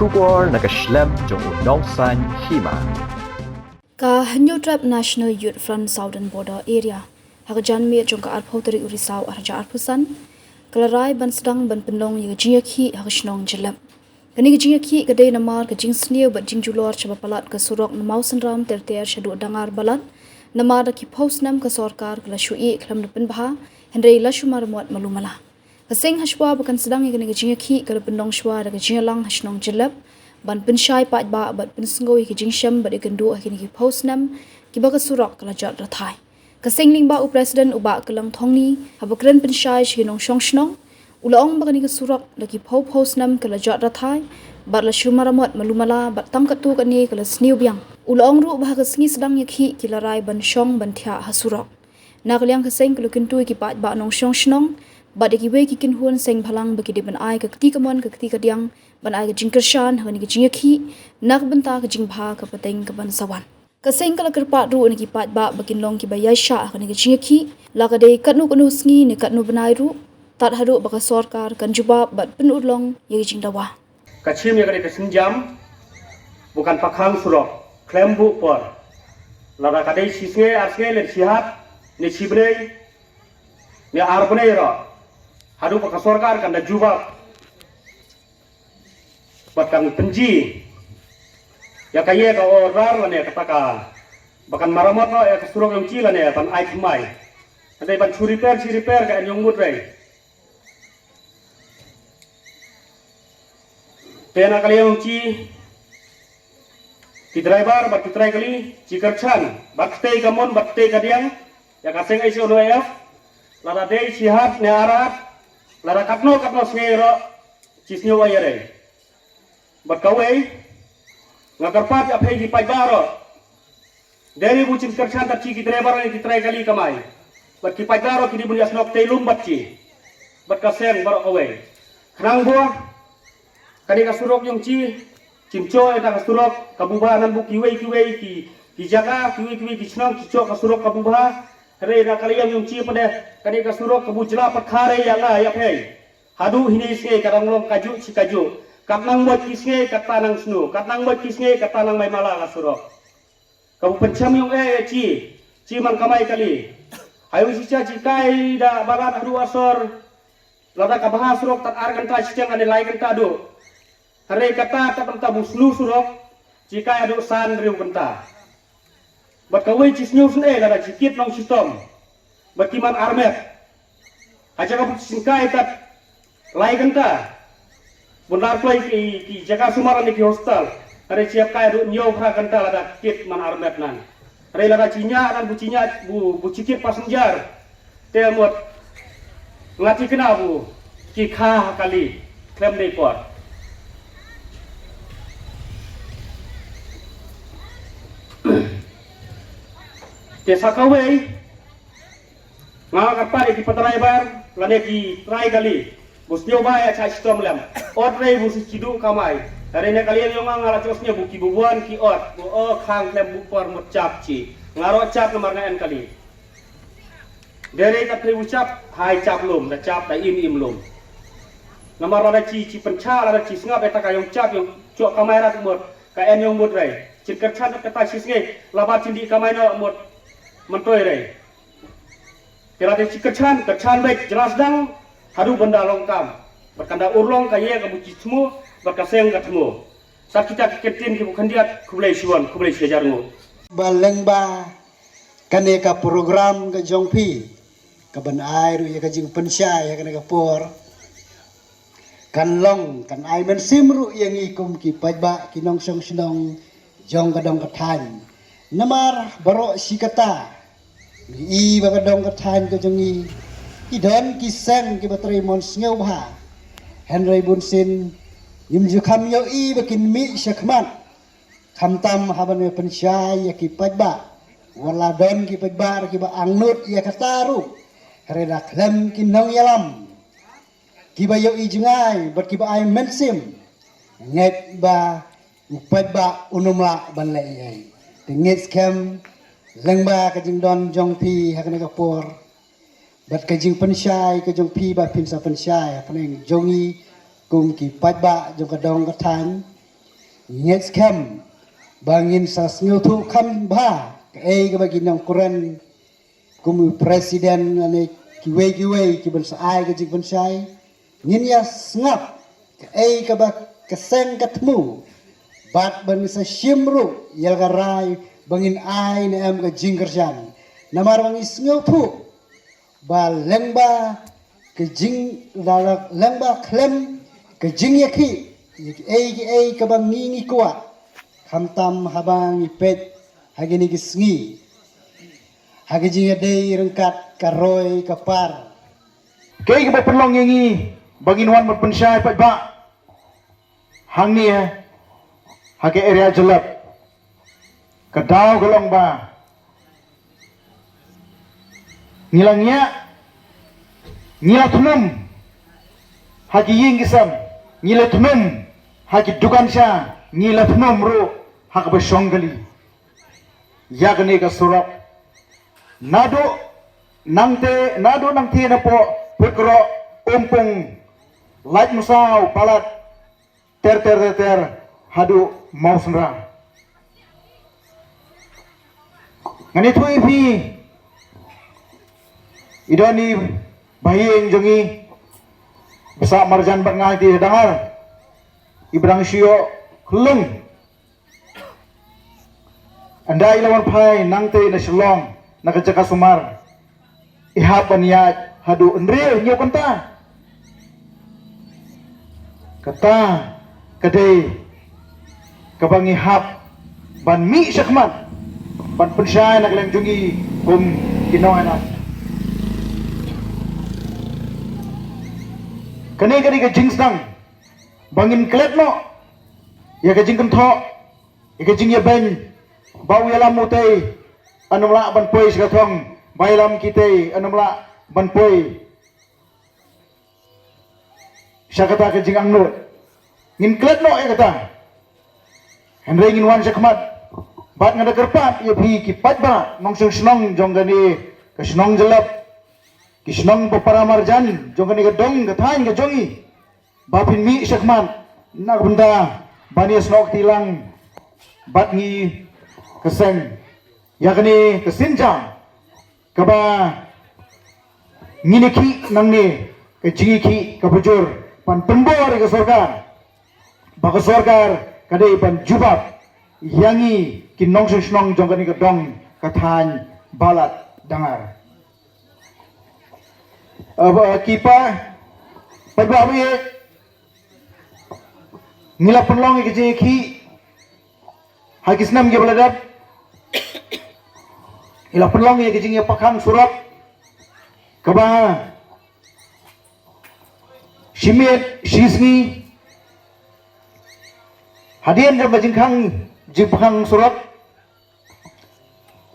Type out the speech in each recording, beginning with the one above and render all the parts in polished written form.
Shubor nakaslem jong unongsan Hima. Ka Hnyf National Youth Front Southern Border Area. Hagajan mi jong ka arpho tari urisau arja arpusan. Kalarai ban Sdang ban penong Ïakhih haga Shnong Jyllep. Kani Ïakhih kadai namar ka jing snew bat jing julor chaba palat ka Surok na mausan ram ter shadu dangar balat. Namar da ki post nam ka Sorkar kala shui klam na penbaha. Hendrai la shumar muat malumala. Kasing hashwa bukan Sdang kani Ïakhih kala penong shwa da ka Shnong Shnong Jyllep. Ban pensyai pat ba bat pensengoi ki jingsham bat ikendu kini ki post nam ki baga Surok kala jat rathai. Kasing ling ba u president uba kelang thongni habakren pensyai Shinong Shnong ulaong bagani ka Surok lagi post nam kala jat rathai bat la shumaramot malumala bat tangkatu kani kala sniu biang ulaong ru bah ka singi Sdang Ïakhih ki larai ban Shnong ban Thiah ha Surok nakaliang kasing kala kentu ki pat ba nong Shnong bat ki we ki kinhuan seng phalang baki de ban ai ka kti kamon ka kti ka diang ban ai ka jingkershan hangani ka Ïakhih nak banta ka jingbha ka pateng ka ban sawan kaseng kala kerpat ru ni ki pat ba bakin long ki bayai sha hangani ka Ïakhih la ka de katnu kanu sngi ni katnu banai ru tat haru baka Sorkar kan jubab bat penulong ye jingdawa kachim ya kare kasinjam bukan pakhang Surok klembu por lara kadai sisnge arsnge le sihat ni sibrei ni arbonei ro hadu baka Sorkar kan da jubab batang penji ya kaye ka orar lane kataka bakan maramot no ya Surok yang cila ne ban ai khmai adai ban churi per ka anyong mut rei pena kali yang ci driver bat kitrai kali ci kerchan bat tei kamon bat tei kadiang ya kaseng ai sono ya lara dei sihat ne arat lara katno snero ci snyo wayere bat kawei ngakarpat apai di pajbaro dari bucin kerchan tak ci driver ni kitrai kali kamai bat ki pajbaro kini bunya snok tei lum bat ci bat kaseng baro kawei khnang buah kani ka Surok yang ci cimco eta ka Surok kabubahan bu kiwei ki jaga kiwei ki Shnong cimco ka Surok kabubaha re na kali yang ci pada kani ka Surok kabu jela pakhare ya la ya phei hadu hini se kadang long kaju ci kaju katnang bot kisnge katanang snu katnang bot kisnge katanang mai mala ka Surok kabu pencam yang ci man kamai kali ayo si ci Kaei da balat hadu asor lada ka bahas Surok tat argan ta cicang ane lai kan ta do hari kata tak buslu Surok jika ada san riu kenta bat kawai cisnyu sne lara cikit nong sistem bat kiman armet aja ka singkai tat lai kenta bundar play ki jaga sumaran ki hostel hari siap kai ru nyo pra kenta lara kit man armet nan hari lara cinya dan bu cikit passenger temot ngati kena bu ki kha kali klem dei pot desa kawei ngakapare di driver lane ki try kali bus nyo baya cha sistem lam otre bus cidu kamai dari ne kalian yang ngala cosnya buki bubuan ki ot bu o khang lem bupor mut cap ci ngaro cap nomor en kali dari ka pri ucap hai cap lum da cap da im lum nomor ada ci penca ada ci ngap eta ka yang cap yang cok kamera mut ka en yang mut rai cin kerchan kata sisnge labat cindi kamai no mut mentoi rei kira de kerchan baik jelas dang hadu benda longkam berkanda urlong kaye ka buci semua berkaseng ka temu sak kita ketin ki bukan dia kublai siwan kublai sejarmu baleng ba kane ka program ka jongpi ka ban ai ru ya ka jing pensyai ya kane ka por kan long kan ai men simru yang ikum ki pajba ki nong Shnong jong ka dong ka than namar baro sikata i baga dong ka than ka jongi i don ki sen ki batrai mon sneu bha henry bunsin yim ju kham yo i bakin mi shakman kham tam haban pensyai ya ki pajba wala don ki pajba ki ba angnut ya kataru reda klem ki nong yalam ki ba yo i jungai bat ki ba ai mensim nget ba pajba unumla ban le ai ngit kem lengba ka jing don jong pi ha kana ka por bat ka jing pensyai ka jong pi ba pin sa pensyai ha kana jongi kum ki pat ba jong ka dong ka than Nyet kem bangin sas nyotu kan ba Kaei ka bagi nang Quran kumu presiden ane kiwe ki bensai ka jing bensai ngin ya ngap Kaei ka ba keseng ketemu bat ban sa shimru yal garai bangin ai na am ka jing kerjan namar bang isnyotu ba lengba ke jing dalak lengba klem ke jing Ïakhih Kaei ka bang ngingi kuat hamtam habang ipet hagini gisngi hagiji dei rengkat karoi kapar Kaei ka ba perlong yangi baginuan berpensyai pat ba hang ni hake area Jyllep kadau golong ba ngilangnya ngila tunum hagi ying gisam ngila tunum hagi dukan sya ngila tunum ru hak ba shonggali yagne ka Surok nado nangte na po pukro umpung lait musau palat ter hadu mau senra ngani tu ipi idani bahing jongi besar marjan berngai di dangar ibrang sio kelung anda ilawan pai nangte na Shnong na kajaka sumar ihapan ya hadu andre nyo kata kadai kabang ihap ban mi syakmat ban pensyai nak lang jungi kum kinoana kani ka jing Sdang bangin klet no ya ka jing kentho ya ka jing ya ben bau ya lam mutai anumla ban poi sgatong bailam kita anumla ban poi syakata ka jing angnur ngin klet no ya kata henry ngin wan syakmat bat ngada kerpat ya bhi ki patba nong Shnong jong gani ka Shnong Jyllep ki Shnong papara marjan jong gani ka dong ka thain ka jongi bapin mi syakmat nak benda bani Shnong tilang bat ngi keseng yakni kesinjang kaba nginiki nangni ke jingiki ke bujur pan pembor ke Sorkar baka Sorkar kadai pan jubab yangi kinong Shnong jongkani ke dong kathan balat dangar kipa pagbawi ngila penlong ke jingiki hagisnam ge baladat ila penlong ye gejing ye pakang Surok kaba shimit shisni hadian jam bajing khang jing pakang Surok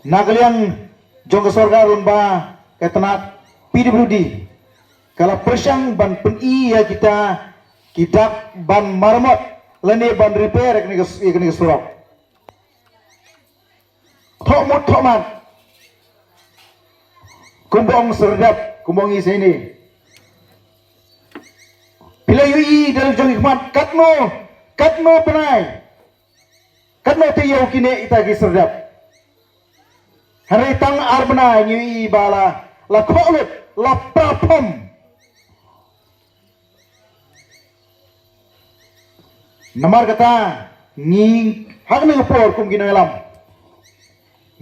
nagaliang jong Sorkar ba ketenat PWD kala persang ban peni ya kita ban marmot lene ban repair kini Surok thomut thomat kumbong serdap kumbong isini bila yui dalam jong hikmat katno penai katno tiyau kine itagi serdap hari tang arbna yui bala la kholut la prapom namar kata nging hagni ngapor kum ginalam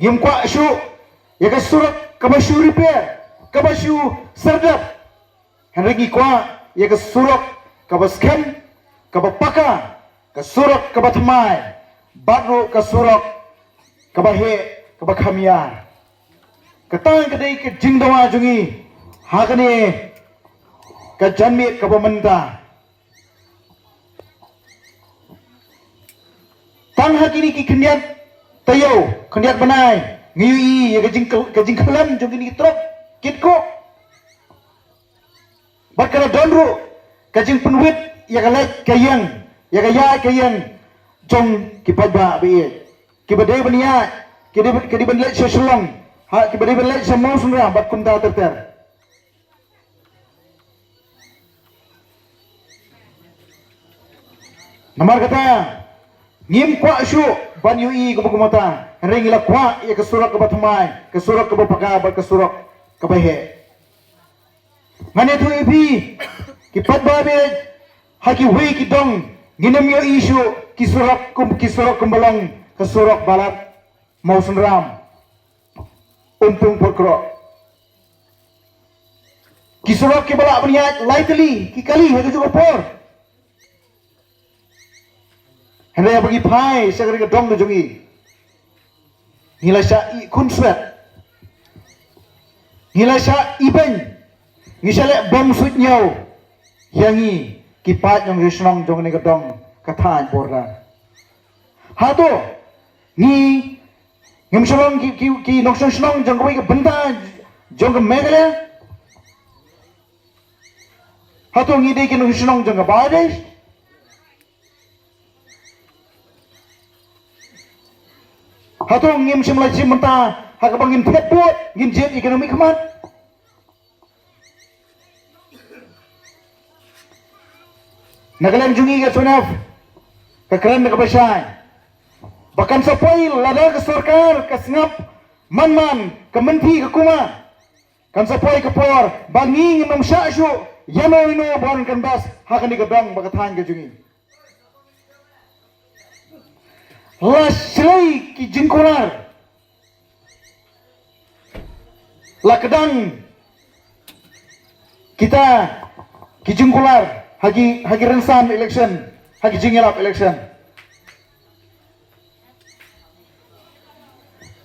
ngim kwa shu ya ka Surok kabashu repair kabashu serdap henry kwa ya ka Surok kabaskem kabapaka ka Surok kabatmai badru ka Surok kabahe kabakhamia katang kadai ke jingdawa jungi hakane ka janmi kabamanta tang hakini ki kendiat tayo kendiat banai ngui ya kajing kalam jong ini trok kitko bakara donru kajing penwit ya kalek kayang ya kayang jong kipaba bi kibade bania kidi banle Shnong ha kibade banle semau sunra bat kunta terter namar kata Ngim kwa syu ban yu I ko kumata ring ila kwa ya ke Surok ke batamai ke Surok ke bapaka ba ke Surok ke bahe ngane tu ipi ki patba be haki wei ki dong nginem yo isu ki Surok kumbalong ke Surok balat mau senram umpung perkro ki Surok ki balak berniat lightly ki kali hadu juga por hendak bagi pai segera ke dong dujungi nilai sya kun swet nilai sya iben ngisale bom sut nyau yangi kipat yang Shnong jong ni ke dong kathan porda hato ni ngem Shnong ki nok Shnong jong ke benda jong ke megale hato ngi de ki nok Shnong jong ke bades hatong ngim simla simenta hakabang ngim tepot ngim jet ekonomi kemat nagalan jungi ka sunaf kekeren ka pasai bahkan sapai lada ke Sorkar ke sengap man ke menti ke kuma kan sapai ke por bangi ngim syasyu yano ino bon kan bas hakan di gedang bakatan ke jungi Laslai ki jengkolar la kedang kita ki jengkolar hagi rensan election hagi Jyllep election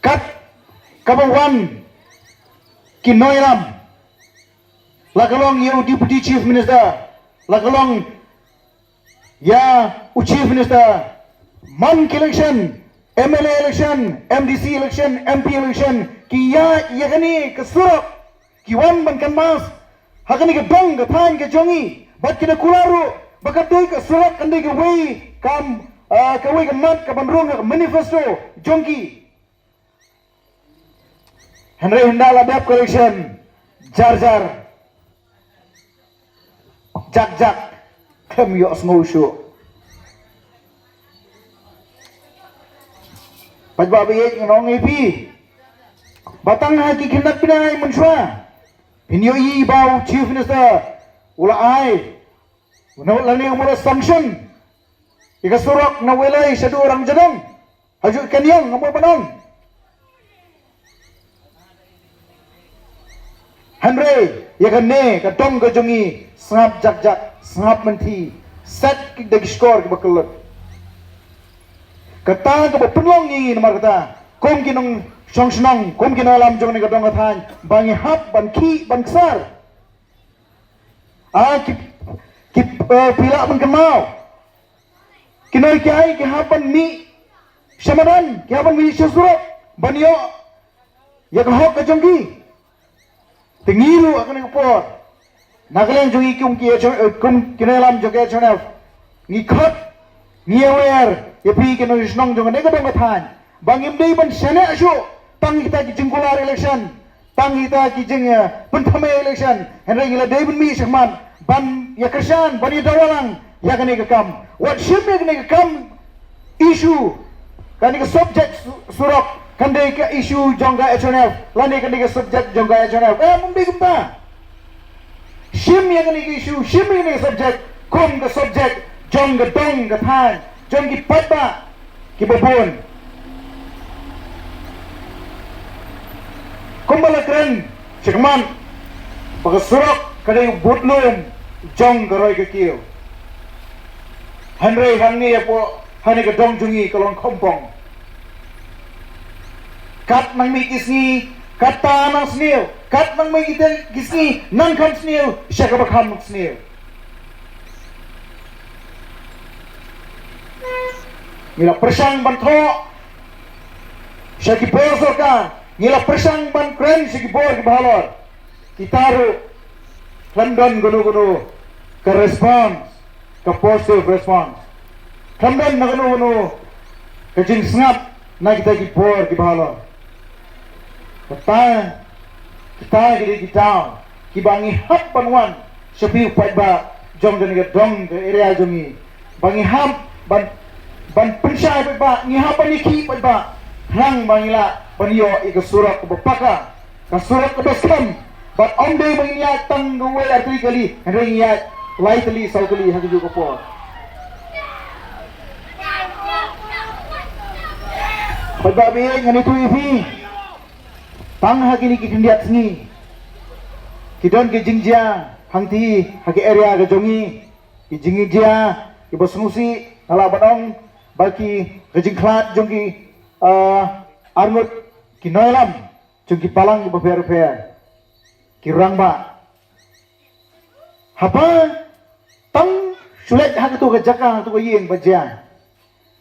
kat kabawan ki noiram la kalong ya deputy chief minister la kalong ya chief minister Man election, MLA election, MDC election, MP election, kiya Ïakhih ke Surok, kiwan ban kan mas, hakani ke dong ke than ke jongi, bat kena kularu, bakat doi ke Surok kandai ke wei kam ke wei ke mat ke bandrung ke manifesto jongki. Henry hendala dap election, jar jak kem yo ngusuk. Pajba biye ngong ipi batang haki kindak pinai mensua inyo I bau chief minister ula ai una lani umur sanction ika Surok na welai sadu orang jadong haju kanyang ngomong panong Henry ya kanne ka dong ka jongi sangap jak sangap menti set ki dag score ki bakelot kata ke penlong ni nomor kata kom kinong Shnong kom kino alam jong ni kadong kathan bangi hap ban ki ban ksar ki pila ban kemau kinoi Kaei ki hap ban mi Shamadan ki hap ban mi Surok ban yo ya ka hok ka jongki tingiru akan ni por nagalang jongi kum kino alam jong ke chonaf ni khot ni aware ya pi ke no Shnong jong ne ka dong kathan bangim dei ban sene asyo tang kita ki jengkular election tang kita ki jeng penthame election henry ila dei ban mi shman ban ya kersan ban ya dawalang ya kane ka kam what should be kane ka kam issue kane ka subject Surok kande ka issue jongga HNF lane kane ka subject jongga HNF mumbi kumta shim ya kane ka issue shim ya kane subject kom ka subject jongga dong ka than jong ki patba ki babon kumbala keren cikman baka Surok kada butlum jong garoy ke kiyo Henry hangi po hani ka dong jungi kalong kompong kat nang mi kisni kata nang snil kat nang mi kisni nang kam snil siya ka bakam snil Ngila persang ban tho siya ki por Sorkar ngila persang ban kren siya ki por ki bahalor kitaru London gunu ke response ke positive response London na gunu ke jing sngap na kita ki por ki bahalor kita ki bangi hap banwan siya pi upay ba jong dan ke area jongi bangi hap ban ban pensyai ba ngiha paniki ba hang mangila panyo ika Surok bapaka ka Surok ka basam bat omde mangiya tang duwe arti kali ringiya lightly sautli hagi juga po pagbabi ngani tu ifi tang hagi ni kindiat sni kidon ke jingjia hangti hagi area ga jongi ki jingjia ki bosmusi nala badong baki kejingklat jongi armut ki noilam jongi palang ki befer ki rangba hapa tang sulet hak tu ke jaka tu ke yeng baja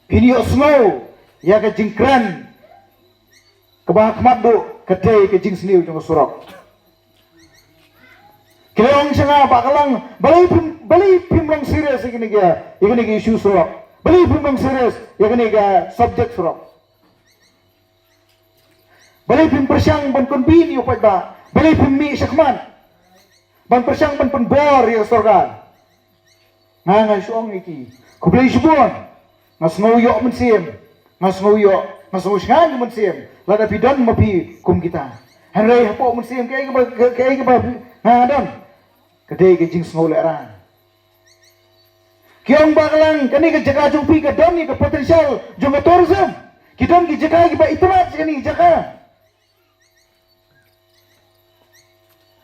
video snow ya ke jingkran ke bahakmat do kedai ke jing sniu jong Surok Keong sanga bakalang balai pimlang serius ikini ga isu Surok balai pimlang serius ikini ga subject Surok balai pim persyang ban konbini upat ba balai pim mi syakman ban persyang ban penbor ya Sorkar ngai suong iki ku balai subon ngas ngoyok mensim ngas ngoyok mensim lada pidon mapi kum kita hanrei hapo mensim kai ba ngadam kedai ke jing smol era kiong bakalang kani ke jaga jumpi ke dom ni ke potensial jong ke tourism kidon ki jaga ki ba itrat ni jaga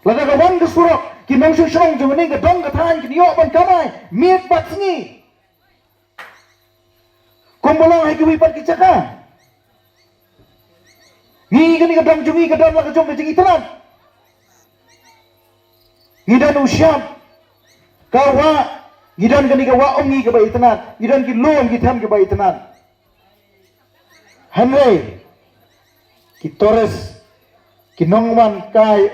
laga ka wan ke Surok ki nong Shnong jong ni ke dong ke than ki yo ban kamai miet bat ni kombolong hai ki wi pat ki jaga ni kani ke dong jumi ke dom la ke jong ke jing itrat Gidan usyam kawa gidan kani kawa ongi ke bai tenat gidan ki lom ki tham ke bai tenat hanrei ki tores ki nongwan kai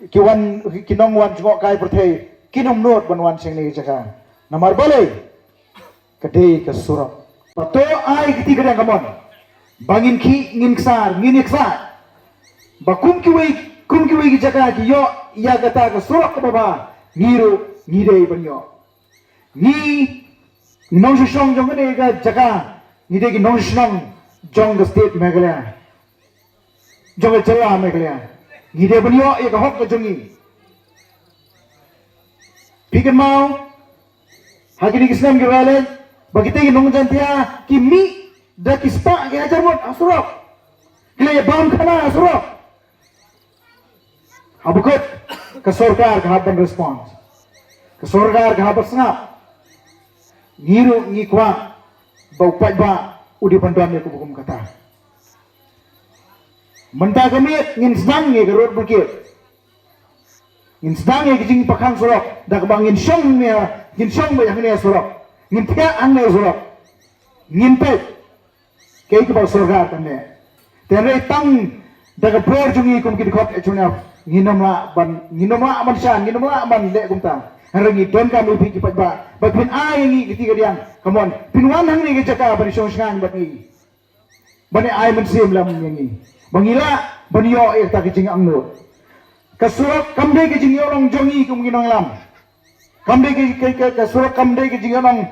ki nongwan jngok kai perthei ki nom not banwan sing ni jaka namar balai kedai ke Surok pato ai kiti kadang kamon bangin ki ngin ksar ngin iksar bakum ki wei ki jaka ki yo ia kata ke Surok ke baba ngiru ngidei banyo ni nong Shnong jong ne ga jaka ngidei ki nong Shnong jong the state Meghalaya jong Jyllep Meghalaya ngidei banyo ia ka hok ke jongi pikan mau hagi ni kisnam ke wale bagite ki nong jan Thiah ki mi da ki spa ke ajar mot Surok kile bam khana Surok abukot ke Sorkar ke haban response ke Sorkar ke haban sengap ngiru ngikwa bau pajba udi panduan ni kubukum kata mentah kemit ngin Sdang ke rot bukit ngin Sdang ke jing pakang Surok dak bang ngin Shnong ba yang Surok ngin Thiah ang Surok ngin Peit ke ke bau Sorkar kan ne tere tang dak bor jungi kum ki khot echuna nginomla man shan nginomla man le kumta harangi don ka mu ki patba bagpin ai ngi ketiga diang come on pinwan hang ni ke jaka bani song shan bat ni bani ai man sim lam ngi bangila bani yo ek ta ki jing ang no ka Surok kamde ke jing yo long jongi kum nginong lam kamde ke Surok kamde ke jing yo long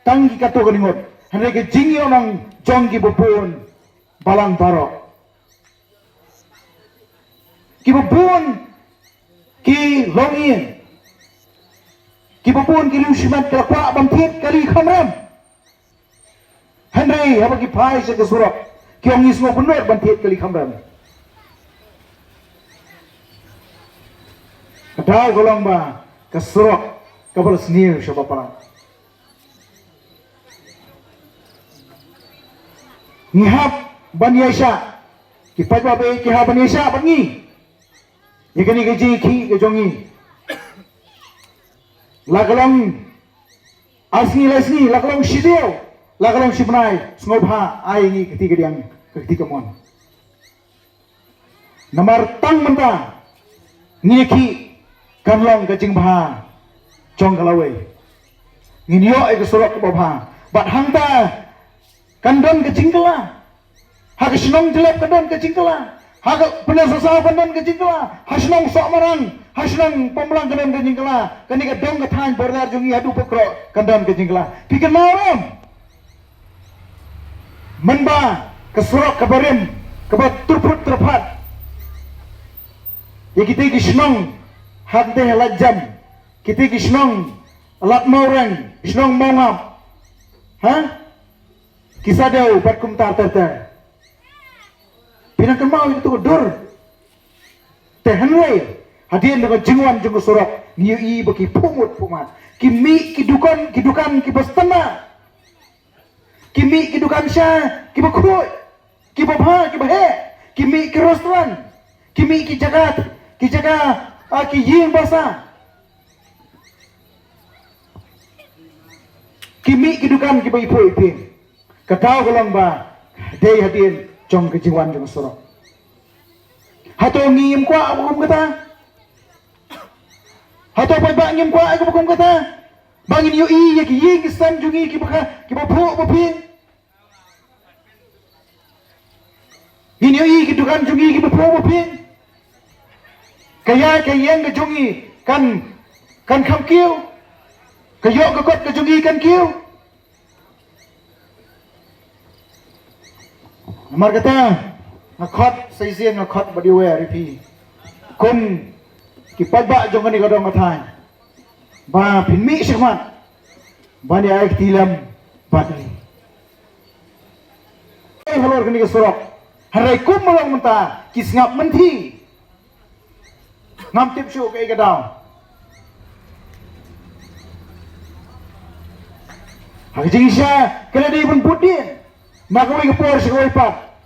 tang ki kato ka ningot hanre ke jing yo long jongi bopon balang barok ki babun ki longin ki babun ki lusiman kelakwa bangkit kali khamram hanrei haba ki phai se ke Surok ki ongis mo punor bangkit kali khamram kadai golong ba ke Surok kabal snir shabapara ngihap banyesha ki pajwa be ki ha banyesha bangi Ikani ke Ïakhih ke jongi lagalong asni lesni lagalong shidio lagalong shibnai snobha ai ni ketiga diang ketiga mon namar tang menta Ïakhih kanlong ke jingbha jong kalawe nginyo ke Surok ke baba bat hangta kandon ke jingkala hak Shnong Jyllep kandon ke jingkala hak penasasa kandon ke jingkala Shnong sok marang Shnong pemlang kandon ke jingkala kani ke dong ke than bordar jungi hadu pokro kandon ke jingkala pikan maram menba ke Surok ke Barim ke turput terpat ya kita ki Shnong hante lajam kita ki Shnong lat maurang Shnong mangap kisah dia patkum tar pinang kemau itu dur tehanway hadian dengan jengwan jengku Surok niu bagi pumut pumat kimi kidukan kibastana kimi kidukan sya kibakut kibabha kibahe kimi kiroslan kimi kijaga yin basa kimi kidukan kibai ipin katau golong ba dei hadian jong kejengwan jengku Surok hato ngim kwa abu kata hato pai ba ngim kwa aku bukum kata bangin yu ya ki ying san jungi ki bapu bapin ini yu ki dukan jungi ki bapu bapin kaya yang ke jungi kan kam kiu kayo ke kot ke jungi kan kiu namar kata ngakot saizien ngakot badiwe ripi kun kipat ba jong ni kadang matai ba pinmi syahmat ba ni aik tilam badri halor kini ke Surok harai kum malong menta kis ngap menti ngam tip syu ke gadau hak jingsha kala di pun pudin magawai ke por sigoi pat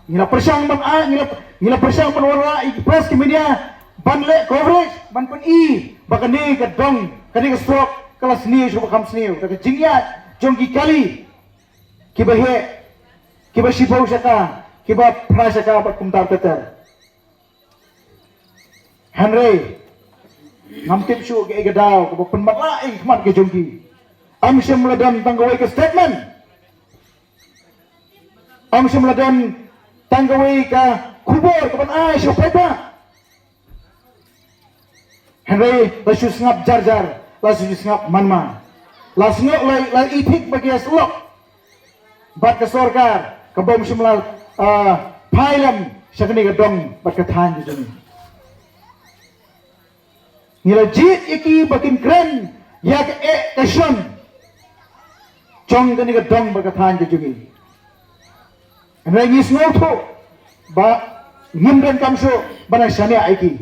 ngila persang ban ngila persang ban wala press ke media ban le coverage ban pun bahkan ni ke dong kani ke Surok kelas ni cuba kam sniu ke jingyat jongki kali kibahe kibashibau saka kiba prasaka bat kumtar teter Henry ngamtip syu ke gadau ke penmat la hikmat ke jongki am semladan tanggawai ke statement am semladan tanggawai ke kubur ke ban ai syu peta Henry lasu ngap jar lasu ngap manma lasu ngap lai itik bagi Surok bat ke Sorkar ke bom semula pailam sakni ke dong bat ke than juni ngila jit iki bakin kren ya ke shon chong ke ni ke dong bat ke than juni Henry ngis ngotho ba ngimdan kamso bana shania iki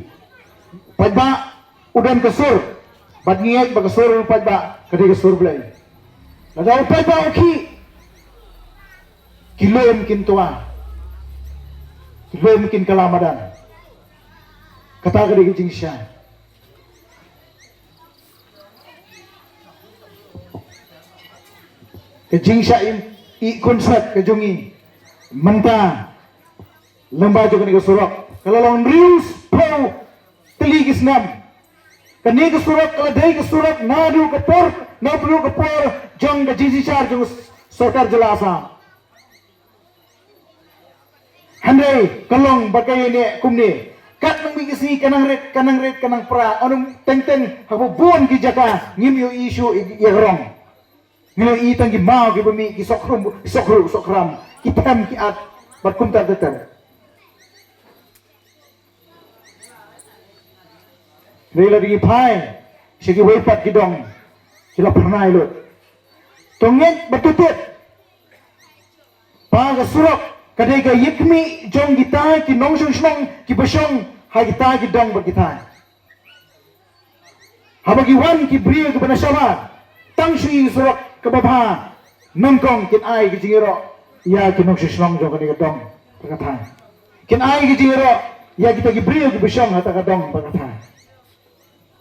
ba udan kesur bat ngiat ba kesur pat ba kadi kesur blai lagaw pat ba oki kilo mungkin tua kilo mungkin kalamadan kata kadi jingsha ke jingsha i konsep ke jongi menta lembah jo kani ke Surok kalau long rius pau teligis nam kani ke Surok kalau dai ke Surok nadu ke por jong ke jisi char jong Sorkar jelasa handai kalong bagai ni kumni kat nang mi kisi kanang red kanang pra anum teng habu buon ki jaka ngim yo isu yagrong ngilo i tangi mau ki bumi ki sokram ki pam ki at bat kumtar teter Rela di pai, segi wepat kidong, sila pernah ilut. Tongeng batutut, paga Surok, kadai ka yikmi jong kita ki nong Shnong ki basong hai kita ki dong berkita. Habagi wan ki brio ke banasama, tang sui Surok ke babha, nongkong kin ai ki jingiro, ya ki nong Shnong jong kadai ka dong berkita. Kin ai ki jingiro, ya kita ki brio ke basong hata ka dong berkita.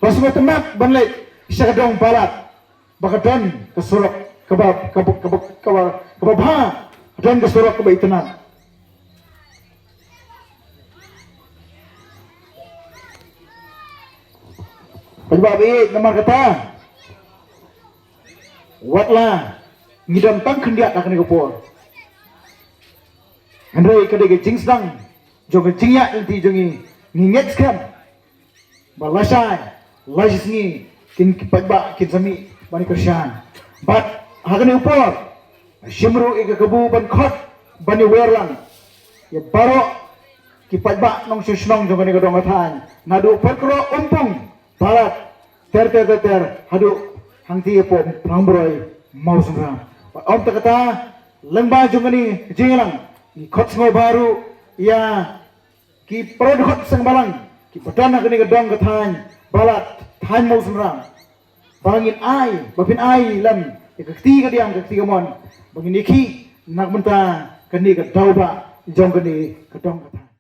Pasal temat banlet syakadong balat bakadon ke Surok kebabha dan ke Surok ke baitenan penyebab ini nomor kata watlah ngidam tang kendiat nak ni kepor Henry kadai ke Sdang jong ke jingyak inti jongi nginget skam balasai lajis ni kin kipat ba kin sami bani kersyan bat hagan upor Shimru ika kebu ban khot bani werlang. Ya baro ki pajba nong Shnong jong ni gadong athan. Nadu perkro umpung balat ter hadu hangti po prambroi mau sungram. Om takata lengba jong ni jinglang ni khot ngo baru ya ki produk sang balang ki badana kini gadong kathan balat than mau sungram. Bangin ai bapin ai lam ikakti kadiang kakti kamon bangin iki nak menta kani ka dauba jong kani kadong kathan.